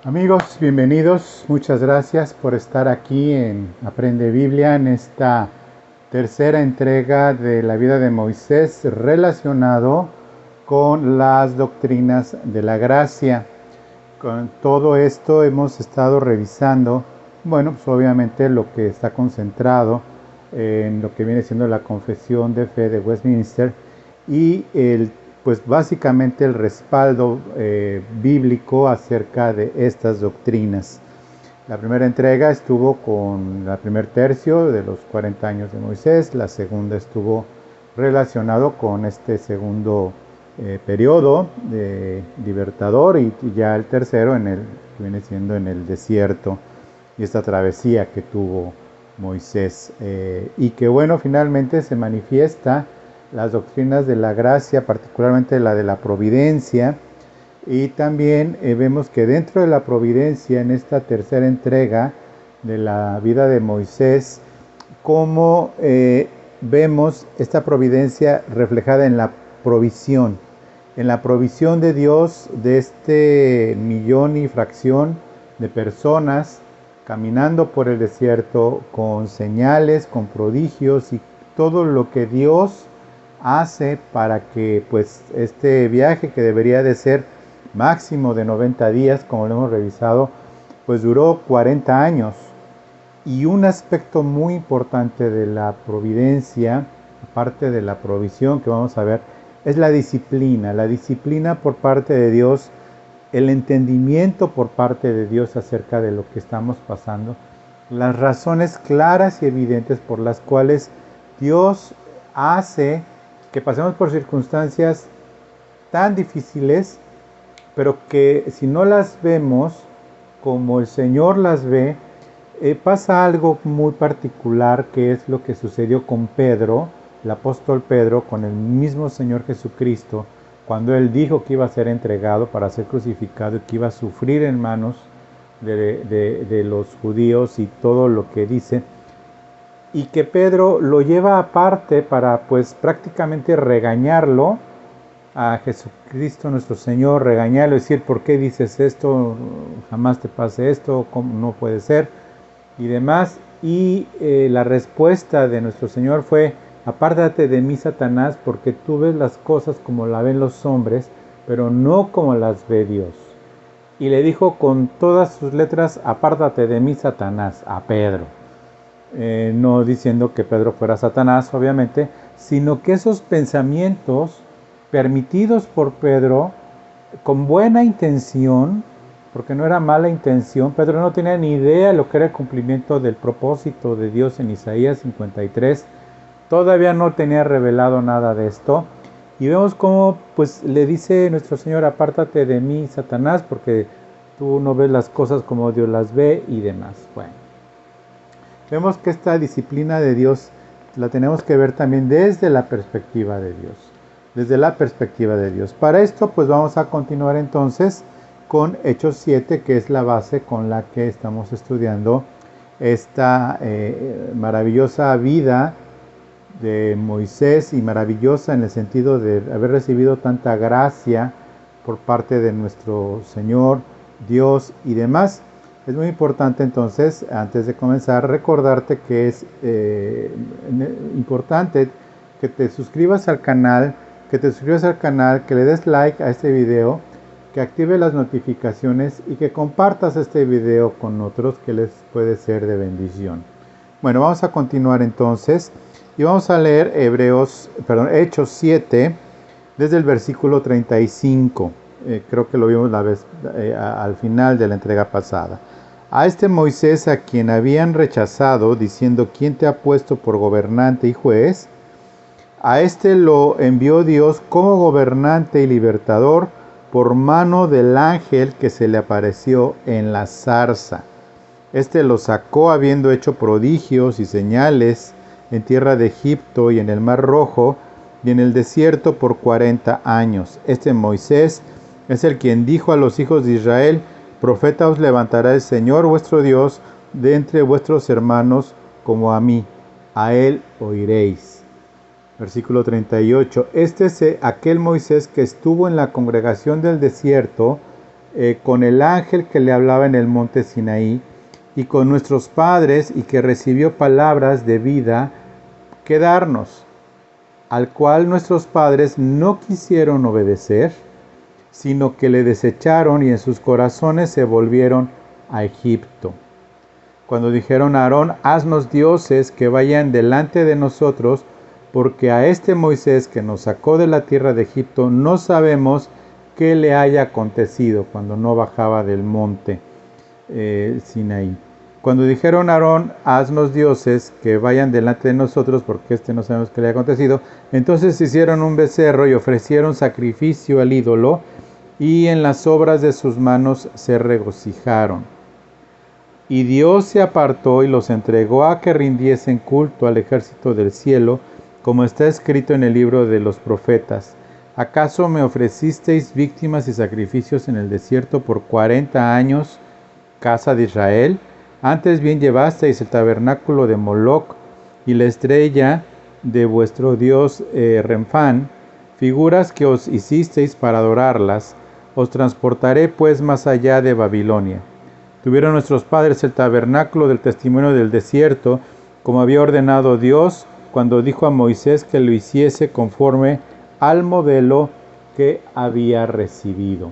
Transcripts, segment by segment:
Amigos, bienvenidos. Muchas gracias por estar aquí en Aprende Biblia en esta tercera entrega de la vida de Moisés relacionado con las doctrinas de la gracia. Con todo esto hemos estado revisando, pues obviamente lo que está concentrado en lo que viene siendo la Confesión de Fe de Westminster y pues básicamente el respaldo bíblico acerca de estas doctrinas. La primera entrega estuvo con el primer tercio de los 40 años de Moisés, la segunda estuvo relacionado con este segundo periodo de libertador y ya el tercero en el que viene siendo en el desierto y esta travesía que tuvo Moisés y que finalmente se manifiesta las doctrinas de la gracia, particularmente la de la providencia, y también vemos que dentro de la providencia, en esta tercera entrega de la vida de Moisés, cómo vemos esta providencia reflejada en la provisión de Dios de este millón y fracción de personas caminando por el desierto con señales, con prodigios y todo lo que Dios hace para que pues este viaje, que debería de ser máximo de 90 días, como lo hemos revisado, pues duró 40 años. Y un aspecto muy importante de la providencia, aparte de la provisión que vamos a ver, es la disciplina por parte de Dios, el entendimiento por parte de Dios acerca de lo que estamos pasando, las razones claras y evidentes por las cuales Dios hace que pasemos por circunstancias tan difíciles, pero que si no las vemos como el Señor las ve, pasa algo muy particular, que es lo que sucedió con Pedro, el apóstol Pedro, con el mismo Señor Jesucristo, cuando Él dijo que iba a ser entregado para ser crucificado y que iba a sufrir en manos de los judíos y todo lo que dice, y que Pedro lo lleva aparte para pues prácticamente regañarlo a Jesucristo nuestro Señor, regañarlo, decir, ¿por qué dices esto? Jamás te pase esto, ¿cómo no puede ser? Y demás. Y la respuesta de nuestro Señor fue: apártate de mí, Satanás, porque tú ves las cosas como las ven los hombres, pero no como las ve Dios. Y le dijo con todas sus letras: apártate de mí, Satanás, a Pedro. No diciendo que Pedro fuera Satanás, obviamente, sino que esos pensamientos permitidos por Pedro, con buena intención, porque no era mala intención, Pedro no tenía ni idea de lo que era el cumplimiento del propósito de Dios en Isaías 53, todavía no tenía revelado nada de esto, y vemos cómo pues le dice nuestro Señor: apártate de mí, Satanás, porque tú no ves las cosas como Dios las ve y demás. Bueno, vemos que esta disciplina de Dios la tenemos que ver también desde la perspectiva de Dios. Para esto pues vamos a continuar entonces con Hechos 7, que es la base con la que estamos estudiando esta maravillosa vida de Moisés, y maravillosa en el sentido de haber recibido tanta gracia por parte de nuestro Señor, Dios y demás. Es muy importante entonces, antes de comenzar, recordarte que es importante que te suscribas al canal, que le des like a este video, que active las notificaciones y que compartas este video con otros que les puede ser de bendición. Bueno, vamos a continuar entonces y vamos a leer Hechos 7 desde el versículo 35. Creo que lo vimos al final de la entrega pasada. A este Moisés, a quien habían rechazado, diciendo: ¿quién te ha puesto por gobernante y juez? A este lo envió Dios como gobernante y libertador por mano del ángel que se le apareció en la zarza. Este lo sacó habiendo hecho prodigios y señales en tierra de Egipto y en el Mar Rojo y en el desierto por 40 años. Este Moisés es el quien dijo a los hijos de Israel: profeta os levantará el Señor vuestro Dios de entre vuestros hermanos como a mí, a él oiréis. Versículo 38. Este es aquel Moisés que estuvo en la congregación del desierto con el ángel que le hablaba en el monte Sinaí, y con nuestros padres, y que recibió palabras de vida que darnos, al cual nuestros padres no quisieron obedecer, sino que le desecharon y en sus corazones se volvieron a Egipto. Cuando dijeron a Aarón: haznos dioses que vayan delante de nosotros, porque a este Moisés que nos sacó de la tierra de Egipto no sabemos qué le haya acontecido cuando no bajaba del monte Sinaí. Cuando dijeron a Aarón: haznos dioses que vayan delante de nosotros, porque no sabemos qué le haya acontecido, entonces hicieron un becerro y ofrecieron sacrificio al ídolo, y en las obras de sus manos se regocijaron. Y Dios se apartó y los entregó a que rindiesen culto al ejército del cielo, como está escrito en el libro de los profetas. ¿Acaso me ofrecisteis víctimas y sacrificios en el desierto por 40 años, casa de Israel? Antes bien llevasteis el tabernáculo de Moloc y la estrella de vuestro dios Renfán, figuras que os hicisteis para adorarlas. Os transportaré pues más allá de Babilonia. Tuvieron nuestros padres el tabernáculo del testimonio del desierto, como había ordenado Dios, cuando dijo a Moisés que lo hiciese conforme al modelo que había recibido.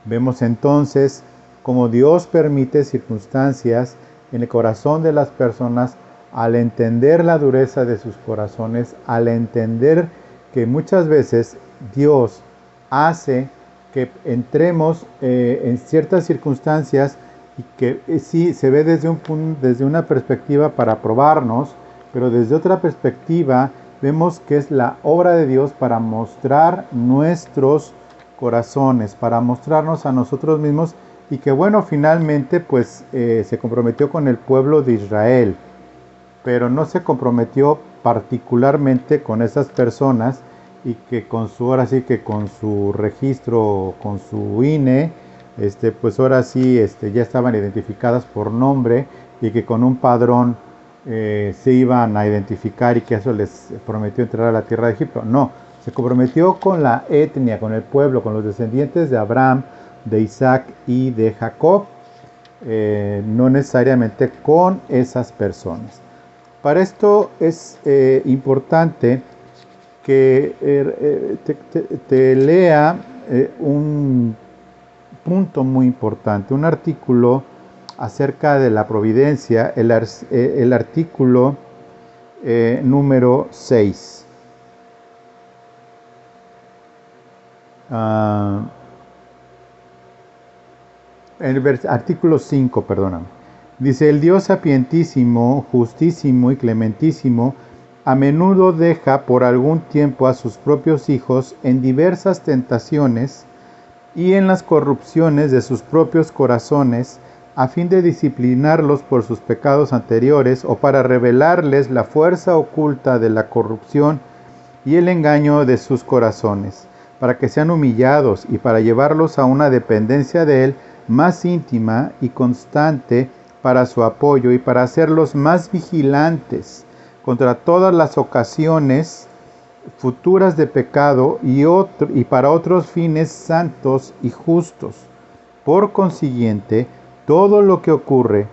Vemos entonces cómo Dios permite circunstancias en el corazón de las personas al entender la dureza de sus corazones, al entender que muchas veces Dios hace que entremos en ciertas circunstancias y que sí se ve desde una perspectiva para probarnos, pero desde otra perspectiva vemos que es la obra de Dios para mostrar nuestros corazones, para mostrarnos a nosotros mismos, y que bueno, finalmente pues se comprometió con el pueblo de Israel, pero no se comprometió particularmente con esas personas, y que ahora sí que con su registro, con su INE, pues ahora sí ya estaban identificadas por nombre, y que con un padrón se iban a identificar, y que eso les prometió entrar a la tierra de Egipto. No, se comprometió con la etnia, con el pueblo, con los descendientes de Abraham, de Isaac y de Jacob, no necesariamente con esas personas. Para esto es importante que te lea un punto muy importante, un artículo acerca de la providencia, el artículo número 6. El artículo 5, perdóname. Dice: el Dios sapientísimo, justísimo y clementísimo, a menudo deja por algún tiempo a sus propios hijos en diversas tentaciones y en las corrupciones de sus propios corazones, a fin de disciplinarlos por sus pecados anteriores, o para revelarles la fuerza oculta de la corrupción y el engaño de sus corazones, para que sean humillados, y para llevarlos a una dependencia de Él más íntima y constante para su apoyo, y para hacerlos más vigilantes contra todas las ocasiones futuras de pecado, y para otros fines santos y justos. Por consiguiente, todo lo que ocurre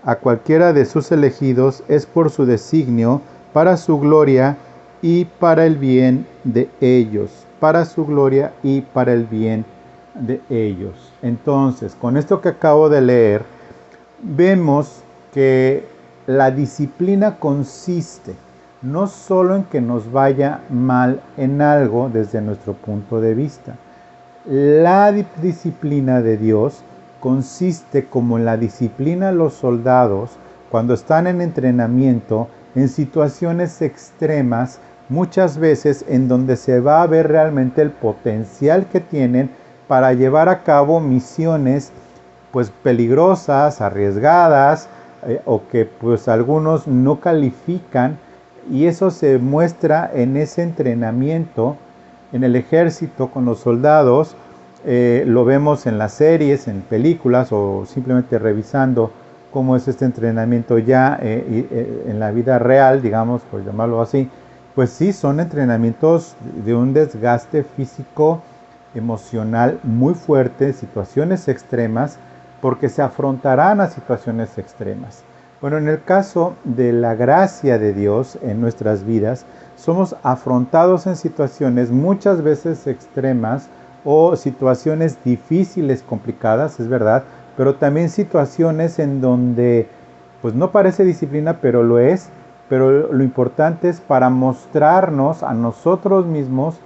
a cualquiera de sus elegidos es por su designio, para su gloria y para el bien de ellos. Para su gloria y para el bien de ellos. Entonces, con esto que acabo de leer, vemos que la disciplina consiste no solo en que nos vaya mal en algo desde nuestro punto de vista. La disciplina de Dios consiste, como en la disciplina de los soldados cuando están en entrenamiento, en situaciones extremas, muchas veces en donde se va a ver realmente el potencial que tienen para llevar a cabo misiones pues peligrosas, arriesgadas, o que pues algunos no califican, y eso se muestra en ese entrenamiento en el ejército con los soldados. Lo vemos en las series, en películas, o simplemente revisando cómo es este entrenamiento ya en la vida real, digamos, por llamarlo así. Pues sí, son entrenamientos de un desgaste físico emocional muy fuerte, situaciones extremas, porque se afrontarán a situaciones extremas. Bueno, en el caso de la gracia de Dios en nuestras vidas, somos afrontados en situaciones muchas veces extremas o situaciones difíciles, complicadas, es verdad, pero también situaciones en donde pues no parece disciplina, pero lo es, pero lo importante es para mostrarnos a nosotros mismos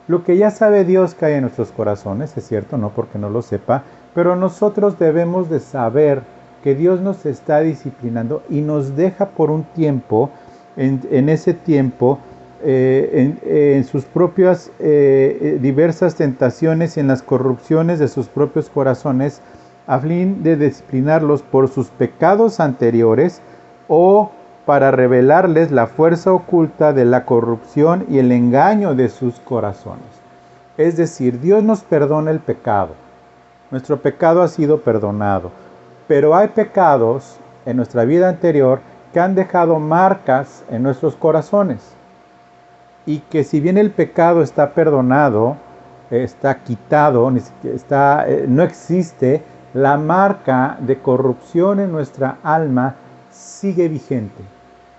lo que ya sabe Dios que hay en nuestros corazones, es cierto, no porque no lo sepa, pero nosotros debemos de saber que Dios nos está disciplinando y nos deja por un tiempo, en ese tiempo, en sus propias diversas tentaciones y en las corrupciones de sus propios corazones, a fin de disciplinarlos por sus pecados anteriores o para revelarles la fuerza oculta de la corrupción y el engaño de sus corazones. Es decir, Dios nos perdona el pecado. Nuestro pecado ha sido perdonado. Pero hay pecados en nuestra vida anterior que han dejado marcas en nuestros corazones. Y que si bien el pecado está perdonado, está quitado, no existe, la marca de corrupción en nuestra alma sigue vigente.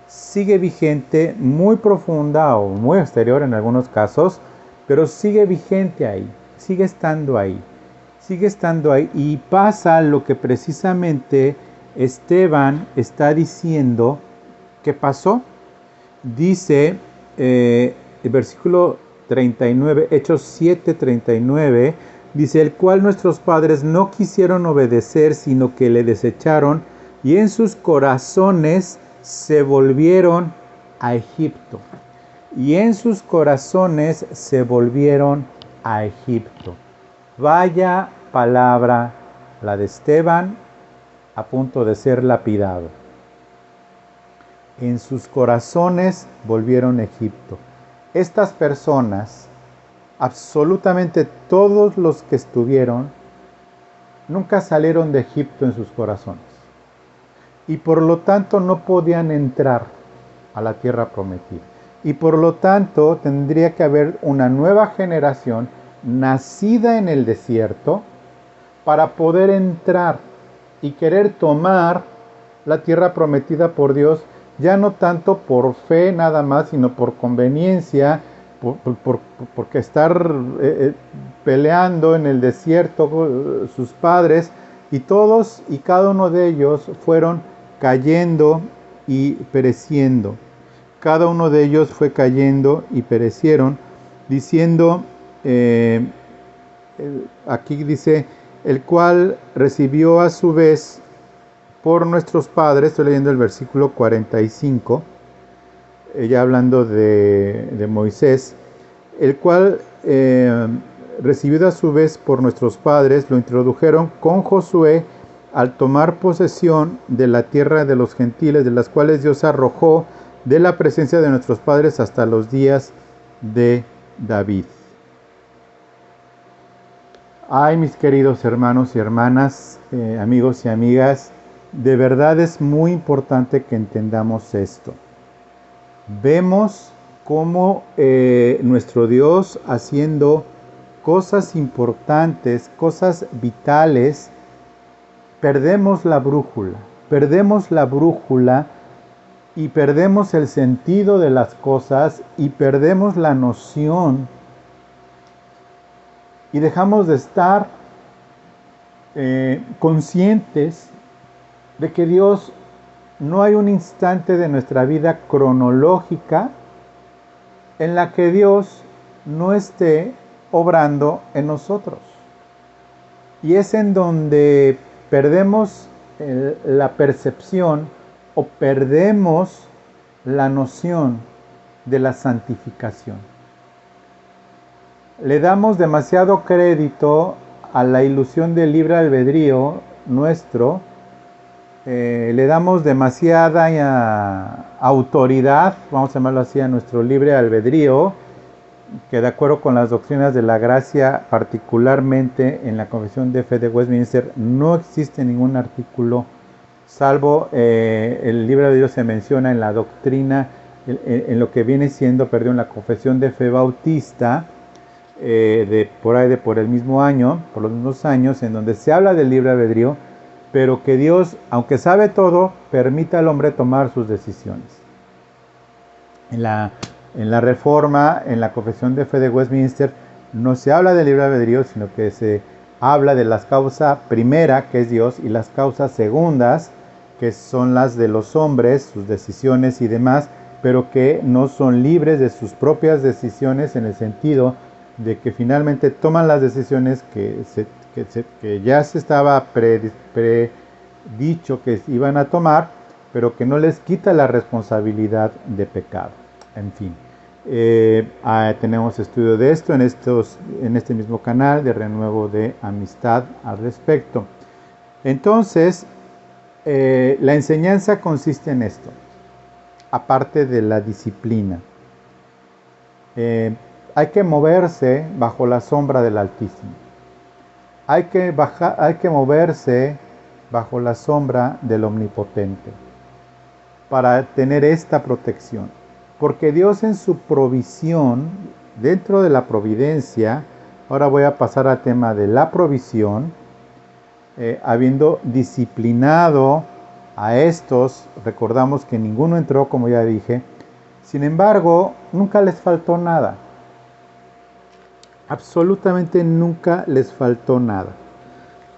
Sigue vigente, muy profunda o muy exterior en algunos casos, pero sigue vigente ahí, sigue estando ahí. Sigue estando ahí y pasa lo que precisamente Esteban está diciendo que pasó. Dice el versículo 39, Hechos 7:39, dice: el cual nuestros padres no quisieron obedecer, sino que le desecharon, y en sus corazones se volvieron a Egipto. Y en sus corazones se volvieron a Egipto. Vaya palabra la de Esteban, a punto de ser lapidado. En sus corazones volvieron a Egipto. Estas personas, absolutamente todos los que estuvieron, nunca salieron de Egipto en sus corazones. Y por lo tanto no podían entrar a la tierra prometida. Y por lo tanto tendría que haber una nueva generación nacida en el desierto para poder entrar y querer tomar la tierra prometida por Dios, ya no tanto por fe nada más, sino por conveniencia, porque estar peleando en el desierto sus padres, y todos y cada uno de ellos fueron cayendo y pereciendo. Cada uno de ellos fue cayendo y perecieron, diciendo, aquí dice, el cual recibió a su vez por nuestros padres, estoy leyendo el versículo 45, ya hablando de Moisés, el cual recibido a su vez por nuestros padres, lo introdujeron con Josué al tomar posesión de la tierra de los gentiles, de las cuales Dios arrojó de la presencia de nuestros padres hasta los días de David. Ay, mis queridos hermanos y hermanas, amigos y amigas, de verdad es muy importante que entendamos esto. Vemos cómo nuestro Dios, haciendo cosas importantes, cosas vitales, perdemos la brújula y perdemos el sentido de las cosas y perdemos la noción y dejamos de estar conscientes de que Dios, no hay un instante de nuestra vida cronológica en la que Dios no esté obrando en nosotros. Y es en donde perdemos la percepción o perdemos la noción de la santificación. Le damos demasiado crédito a la ilusión del libre albedrío nuestro, le damos demasiada autoridad, vamos a llamarlo así, a nuestro libre albedrío, que de acuerdo con las doctrinas de la gracia, particularmente en la Confesión de Fe de Westminster, no existe ningún artículo, salvo el libre albedrío se menciona en la doctrina, en lo que viene siendo, en la Confesión de Fe Bautista, por el mismo año, por los mismos años, en donde se habla del libre albedrío, pero que Dios, aunque sabe todo, permite al hombre tomar sus decisiones. En la Reforma, en la Confesión de Fe de Westminster, no se habla del libre albedrío, sino que se habla de las causas primera, que es Dios, y las causas segundas, que son las de los hombres, sus decisiones y demás, pero que no son libres de sus propias decisiones, en el sentido de que finalmente toman las decisiones que ya se estaba predicho que iban a tomar, pero que no les quita la responsabilidad de pecado. En fin, tenemos estudio de esto en este mismo canal de Renuevo de Amistad al respecto. Entonces, la enseñanza consiste en esto, aparte de la disciplina. Hay que moverse bajo la sombra del Altísimo. Hay que moverse bajo la sombra del Omnipotente para tener esta protección. Porque Dios en su provisión, dentro de la providencia, ahora voy a pasar al tema de la provisión, habiendo disciplinado a estos, recordamos que ninguno entró, como ya dije, sin embargo, nunca les faltó nada. Absolutamente nunca les faltó nada.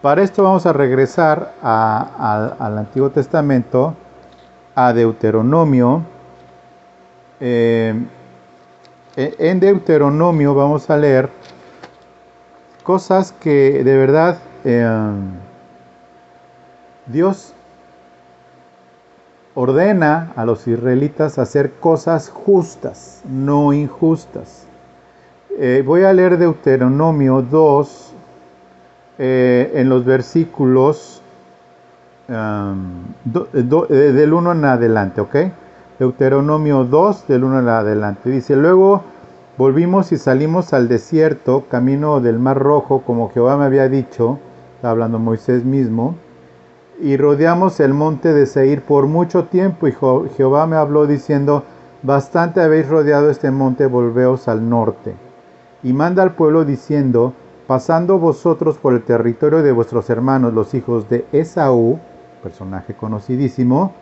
Para esto vamos a regresar al Antiguo Testamento, a Deuteronomio. En Deuteronomio vamos a leer cosas que de verdad Dios ordena a los israelitas hacer cosas justas, no injustas. Voy a leer Deuteronomio 2 en los versículos del 1 en adelante, ¿ok? Deuteronomio 2 del 1 en adelante. Dice, luego volvimos y salimos al desierto, camino del Mar Rojo, como Jehová me había dicho, está hablando Moisés mismo, y rodeamos el monte de Seir por mucho tiempo, y Jehová me habló diciendo, bastante habéis rodeado este monte, volveos al norte. Y manda al pueblo diciendo, pasando vosotros por el territorio de vuestros hermanos, los hijos de Esaú, personaje conocidísimo,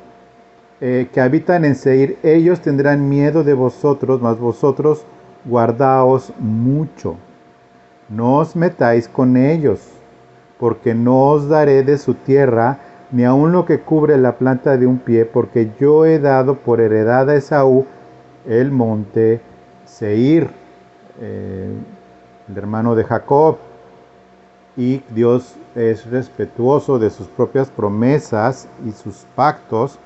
que habitan en Seir, ellos tendrán miedo de vosotros, mas vosotros guardaos mucho. No os metáis con ellos, porque no os daré de su tierra, ni aun lo que cubre la planta de un pie, porque yo he dado por heredad a Esaú el monte Seir, el hermano de Jacob. Y Dios es respetuoso de sus propias promesas y sus pactos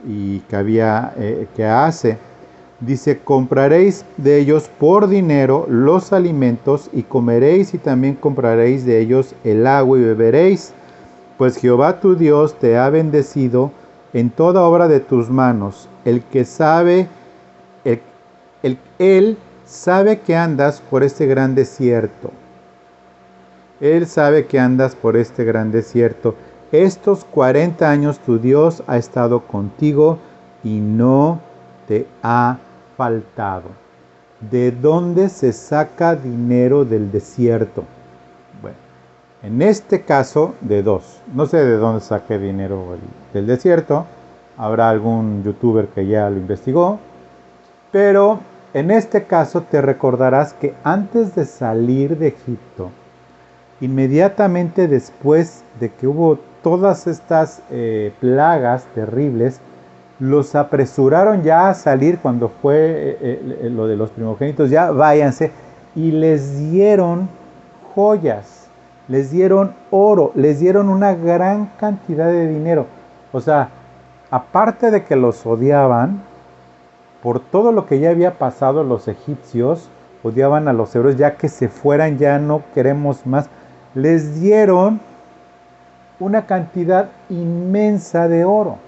y que hace. Dice, compraréis de ellos por dinero los alimentos y comeréis, y también compraréis de ellos el agua y beberéis, pues Jehová tu Dios te ha bendecido en toda obra de tus manos. Él sabe que andas por este gran desierto. Él sabe que andas por este gran desierto. Estos 40 años tu Dios ha estado contigo y no te ha faltado. ¿De dónde se saca dinero del desierto? Bueno, en este caso de dos. No sé de dónde saque dinero del desierto. Habrá algún youtuber que ya lo investigó. Pero en este caso te recordarás que antes de salir de Egipto, inmediatamente después de que hubo todas estas plagas terribles, los apresuraron ya a salir cuando fue lo de los primogénitos, ya váyanse, y les dieron joyas, les dieron oro, les dieron una gran cantidad de dinero. O sea, aparte de que los odiaban, por todo lo que ya había pasado, los egipcios odiaban a los hebreos, ya que se fueran, ya no queremos más. Les dieron una cantidad inmensa de oro.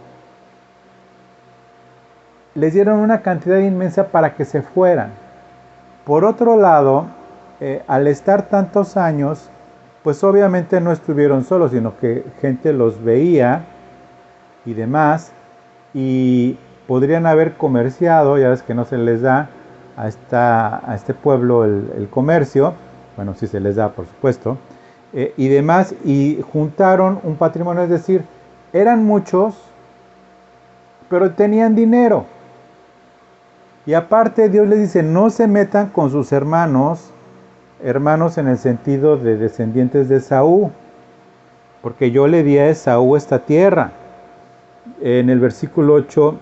Les dieron una cantidad inmensa para que se fueran. Por otro lado, al estar tantos años, pues obviamente no estuvieron solos, sino que gente los veía y demás, y podrían haber comerciado, ya ves que no se les da, a este pueblo el comercio, bueno, si se les da, por supuesto, y demás, y juntaron un patrimonio, es decir, eran muchos, pero tenían dinero. Y aparte Dios les dice, no se metan con sus hermanos en el sentido de descendientes de Esaú, porque yo le di a Esaú esta tierra. En el versículo 8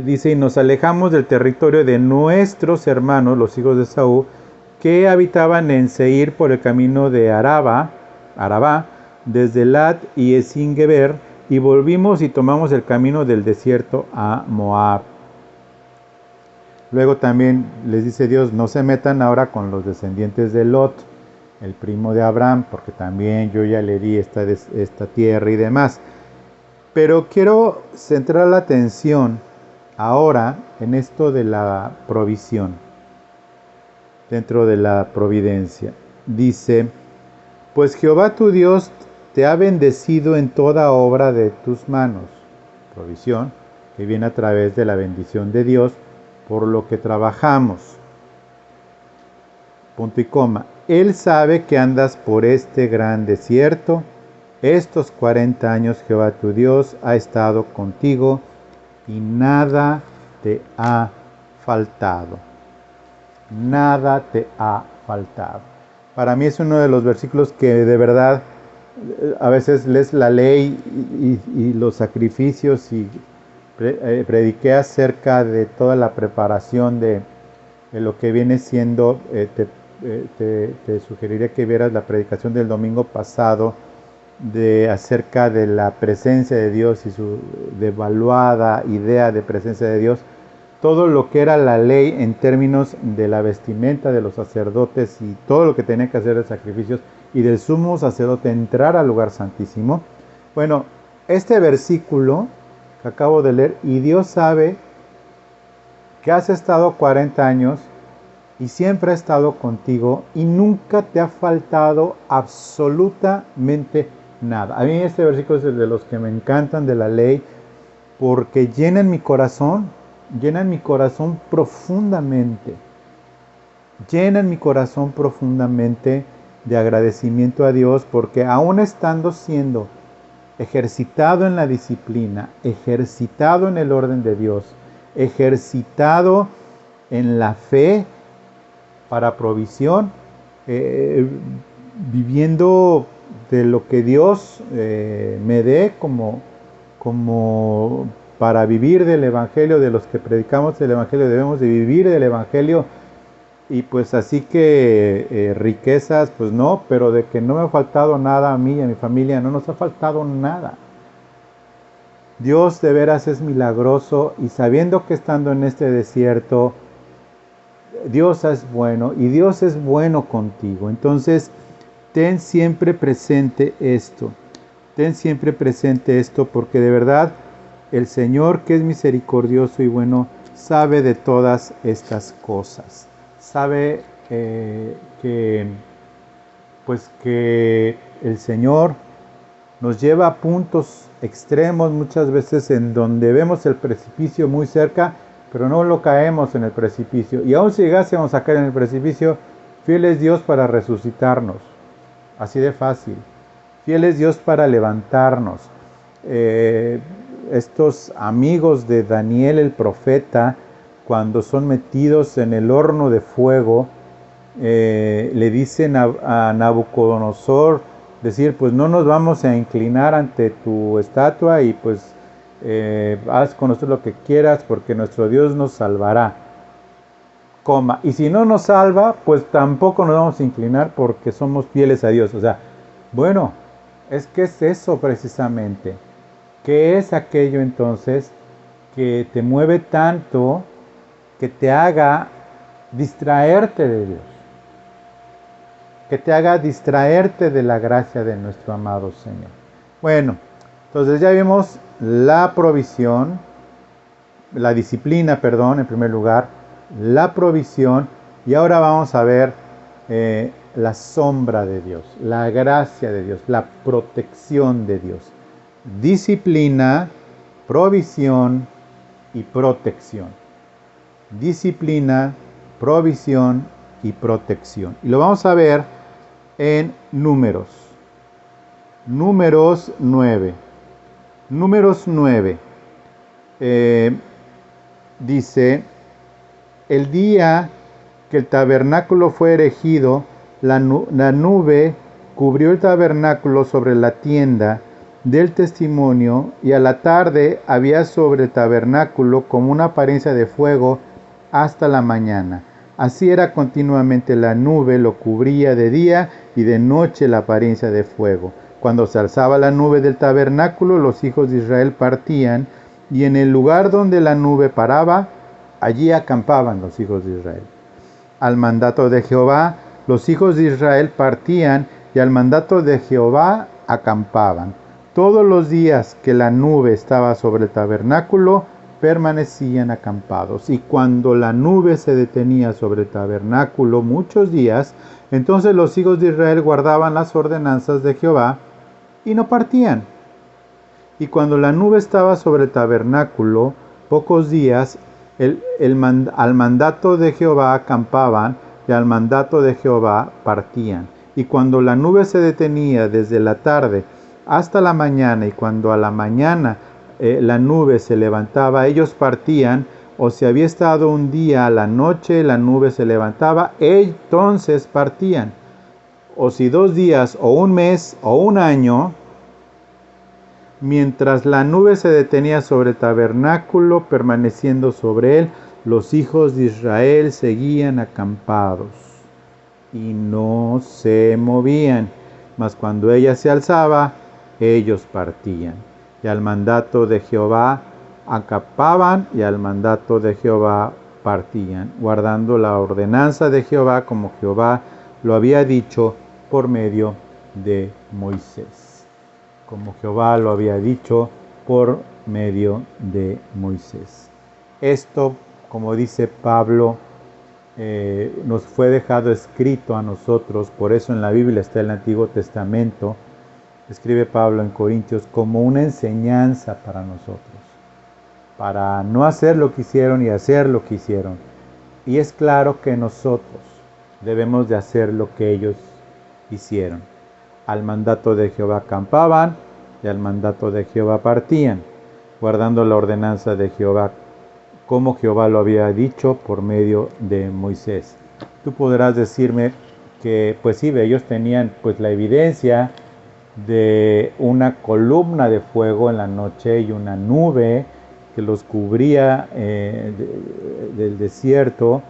dice, y nos alejamos del territorio de nuestros hermanos, los hijos de Esaú, que habitaban en Seir por el camino de Arabá, desde Lat y Esin-Geber, y volvimos y tomamos el camino del desierto a Moab. Luego también les dice Dios, no se metan ahora con los descendientes de Lot, el primo de Abraham, porque también yo ya le di esta tierra y demás. Pero quiero centrar la atención ahora en esto de la provisión, dentro de la providencia. Dice, pues Jehová tu Dios te ha bendecido en toda obra de tus manos. Provisión que viene a través de la bendición de Dios, por lo que trabajamos. Punto y coma. Él sabe que andas por este gran desierto. Estos 40 años Jehová tu Dios ha estado contigo y nada te ha faltado. Nada te ha faltado. Para mí es uno de los versículos que de verdad a veces lees la ley y los sacrificios y prediqué acerca de toda la preparación de lo que viene siendo, te sugeriría que vieras la predicación del domingo pasado acerca de la presencia de Dios y su devaluada idea de presencia de Dios, todo lo que era la ley en términos de la vestimenta de los sacerdotes y todo lo que tenía que hacer de sacrificios y del sumo sacerdote entrar al lugar santísimo. Bueno, este versículo que acabo de leer, y Dios sabe que has estado 40 años y siempre ha estado contigo y nunca te ha faltado absolutamente nada. A mí este versículo es de los que me encantan de la ley porque llenan mi corazón profundamente. Llenan mi corazón profundamente de agradecimiento a Dios porque aún estando siendo ejercitado en la disciplina, ejercitado en el orden de Dios, ejercitado en la fe para provisión, viviendo de lo que Dios me dé como para vivir del Evangelio, de los que predicamos el Evangelio, debemos de vivir del Evangelio. Y pues así que riquezas, pues no, pero de que no me ha faltado nada a mí y a mi familia, no nos ha faltado nada. Dios de veras es milagroso y sabiendo que estando en este desierto, Dios es bueno y Dios es bueno contigo. Entonces, ten siempre presente esto. Ten siempre presente esto porque de verdad el Señor que es misericordioso y bueno sabe de todas estas cosas. Sabe que el Señor nos lleva a puntos extremos muchas veces en donde vemos el precipicio muy cerca, pero no lo caemos en el precipicio. Y aun si llegásemos a caer en el precipicio, fiel es Dios para resucitarnos. Así de fácil. Fiel es Dios para levantarnos. Estos amigos de Daniel el profeta, cuando son metidos en el horno de fuego, le dicen a Nabucodonosor, decir, pues no nos vamos a inclinar ante tu estatua y pues haz con nosotros lo que quieras porque nuestro Dios nos salvará. Y si no nos salva, pues tampoco nos vamos a inclinar porque somos fieles a Dios. O sea, bueno, es que es eso precisamente. ¿Qué es aquello entonces que te mueve tanto que te haga distraerte de Dios? Que te haga distraerte de la gracia de nuestro amado Señor. Bueno, entonces ya vimos la provisión, la disciplina, perdón, en primer lugar, la provisión, y ahora vamos a ver la sombra de Dios, la gracia de Dios, la protección de Dios. Disciplina, provisión y protección. Disciplina, provisión y protección. Y lo vamos a ver en Números. Números 9. Números 9. Dice, el día que el tabernáculo fue erigido, la nube cubrió el tabernáculo sobre la tienda del testimonio, y a la tarde había sobre el tabernáculo como una apariencia de fuego hasta la mañana. Así era continuamente, la nube lo cubría de día y de noche la apariencia de fuego. Cuando se alzaba la nube del tabernáculo, los hijos de Israel partían, y en el lugar donde la nube paraba, allí acampaban los hijos de Israel. Al mandato de Jehová, los hijos de Israel partían, y al mandato de Jehová acampaban. Todos los días que la nube estaba sobre el tabernáculo, permanecían acampados. Y cuando la nube se detenía sobre el tabernáculo muchos días, entonces los hijos de Israel guardaban las ordenanzas de Jehová y no partían. Y cuando la nube estaba sobre el tabernáculo pocos días, al mandato de Jehová acampaban, y al mandato de Jehová partían. Y cuando la nube se detenía desde la tarde hasta la mañana, y cuando a la mañana la nube se levantaba, ellos partían. O si había estado un día a la noche, la nube se levantaba, entonces partían. O si 2 días, o un mes, o un año, mientras la nube se detenía sobre el tabernáculo, permaneciendo sobre él, los hijos de Israel seguían acampados y no se movían. Mas cuando ella se alzaba, ellos partían. Y al mandato de Jehová acampaban, y al mandato de Jehová partían, guardando la ordenanza de Jehová como Jehová lo había dicho por medio de Moisés. Como Jehová lo había dicho por medio de Moisés. Esto, como dice Pablo, nos fue dejado escrito a nosotros, por eso en la Biblia está el Antiguo Testamento, escribe Pablo en Corintios, como una enseñanza para nosotros, para no hacer lo que hicieron y hacer lo que hicieron. Y es claro que nosotros debemos de hacer lo que ellos hicieron. Al mandato de Jehová acampaban, y al mandato de Jehová partían, guardando la ordenanza de Jehová, como Jehová lo había dicho por medio de Moisés. Tú podrás decirme que, pues sí, ellos tenían pues la evidencia de una columna de fuego en la noche y una nube que los cubría del desierto,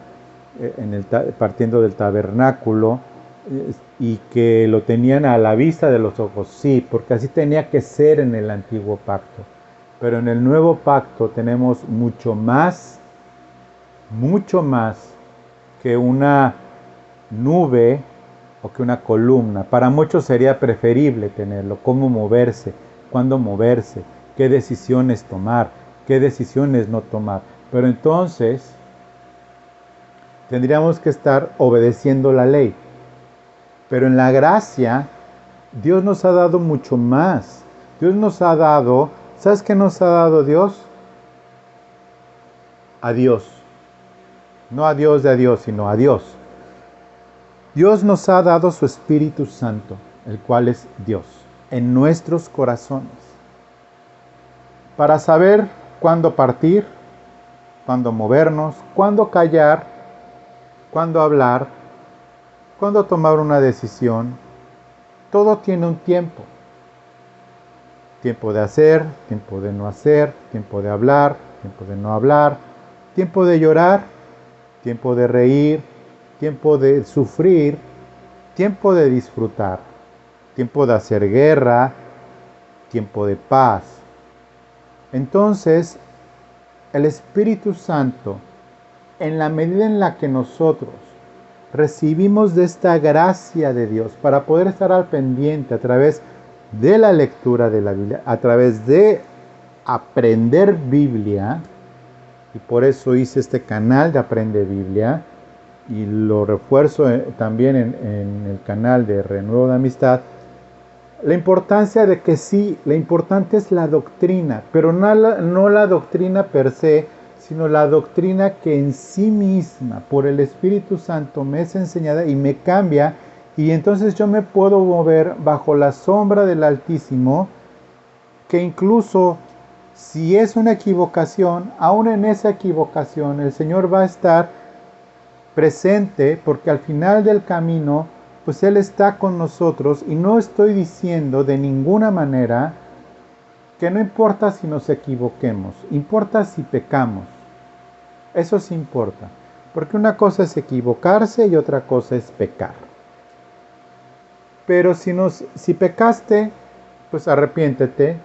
partiendo del tabernáculo, y que lo tenían a la vista de los ojos. Sí, porque así tenía que ser en el antiguo pacto. Pero en el nuevo pacto tenemos mucho más que una nube o que una columna. Para muchos sería preferible tenerlo. Cómo moverse, cuándo moverse, qué decisiones tomar, qué decisiones no tomar. Pero entonces tendríamos que estar obedeciendo la ley. Pero en la gracia, Dios nos ha dado mucho más. Dios nos ha dado, ¿sabes qué nos ha dado Dios? A Dios. No a Dios de a Dios, sino a Dios. Dios nos ha dado su Espíritu Santo, el cual es Dios, en nuestros corazones, para saber cuándo partir, cuándo movernos, cuándo callar, cuándo hablar, cuándo tomar una decisión. Todo tiene un tiempo. Tiempo de hacer, tiempo de no hacer, tiempo de hablar, tiempo de no hablar, tiempo de llorar, tiempo de reír, tiempo de sufrir, tiempo de disfrutar, tiempo de hacer guerra, tiempo de paz. Entonces, el Espíritu Santo, en la medida en la que nosotros recibimos de esta gracia de Dios para poder estar al pendiente a través de la lectura de la Biblia, a través de aprender Biblia, y por eso hice este canal de Aprende Biblia, y lo refuerzo también en el canal de Renuevo de Amistad, la importancia de que sí, la importante es la doctrina, pero no la doctrina per se, sino la doctrina que en sí misma, por el Espíritu Santo, me es enseñada y me cambia, y entonces yo me puedo mover bajo la sombra del Altísimo, que incluso si es una equivocación, aún en esa equivocación el Señor va a estar presente, porque al final del camino, pues Él está con nosotros, y no estoy diciendo de ninguna manera que no importa si nos equivoquemos, importa si pecamos. Eso sí importa, porque una cosa es equivocarse y otra cosa es pecar. Pero si pecaste, pues arrepiéntete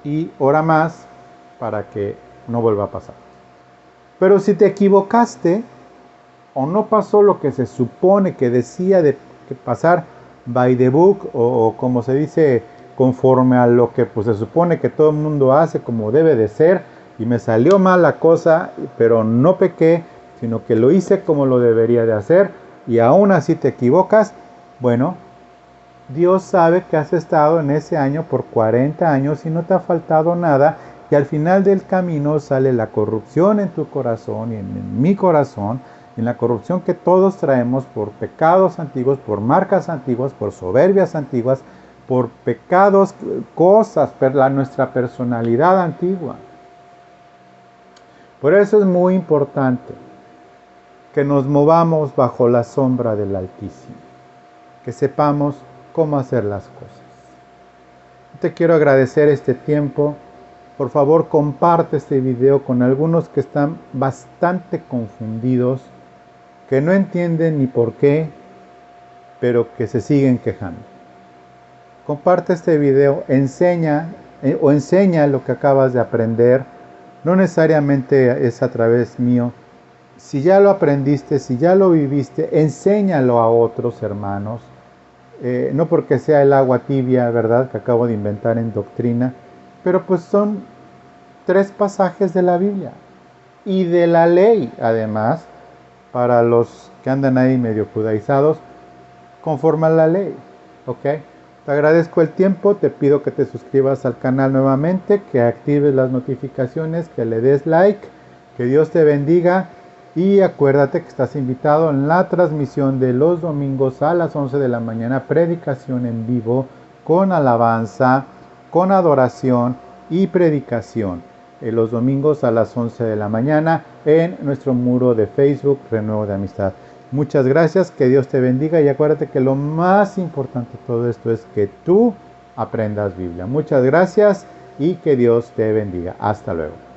y ora más para que no vuelva a pasar. Pero si te equivocaste o no pasó lo que se supone que decía de pasar by the book, o como se dice, conforme a lo que pues se supone que todo el mundo hace como debe de ser, y me salió mal la cosa, pero no pequé, sino que lo hice como lo debería de hacer, y aún así te equivocas, bueno, Dios sabe que has estado en ese año por 40 años y no te ha faltado nada, y al final del camino sale la corrupción en tu corazón y en mi corazón, en la corrupción que todos traemos por pecados antiguos, por marcas antiguas, por soberbias antiguas, por pecados, cosas, nuestra personalidad antigua. Por eso es muy importante que nos movamos bajo la sombra del Altísimo, que sepamos cómo hacer las cosas. Te quiero agradecer este tiempo. Por favor, comparte este video con algunos que están bastante confundidos, que no entienden ni por qué, pero que se siguen quejando. Comparte este video, enseña lo que acabas de aprender. No necesariamente es a través mío. Si ya lo aprendiste, si ya lo viviste, enséñalo a otros hermanos. No porque sea el agua tibia, ¿verdad?, que acabo de inventar en doctrina, pero pues son 3 pasajes de la Biblia y de la ley, además, para los que andan ahí medio judaizados, conforme a la ley, ¿ok? Te agradezco el tiempo, te pido que te suscribas al canal nuevamente, que actives las notificaciones, que le des like, que Dios te bendiga, y acuérdate que estás invitado en la transmisión de los domingos a las 11 de la mañana, predicación en vivo, con alabanza, con adoración y predicación. Los domingos a las 11 de la mañana en nuestro muro de Facebook, Renuevo de Amistad. Muchas gracias, que Dios te bendiga, y acuérdate que lo más importante de todo esto es que tú aprendas Biblia. Muchas gracias y que Dios te bendiga. Hasta luego.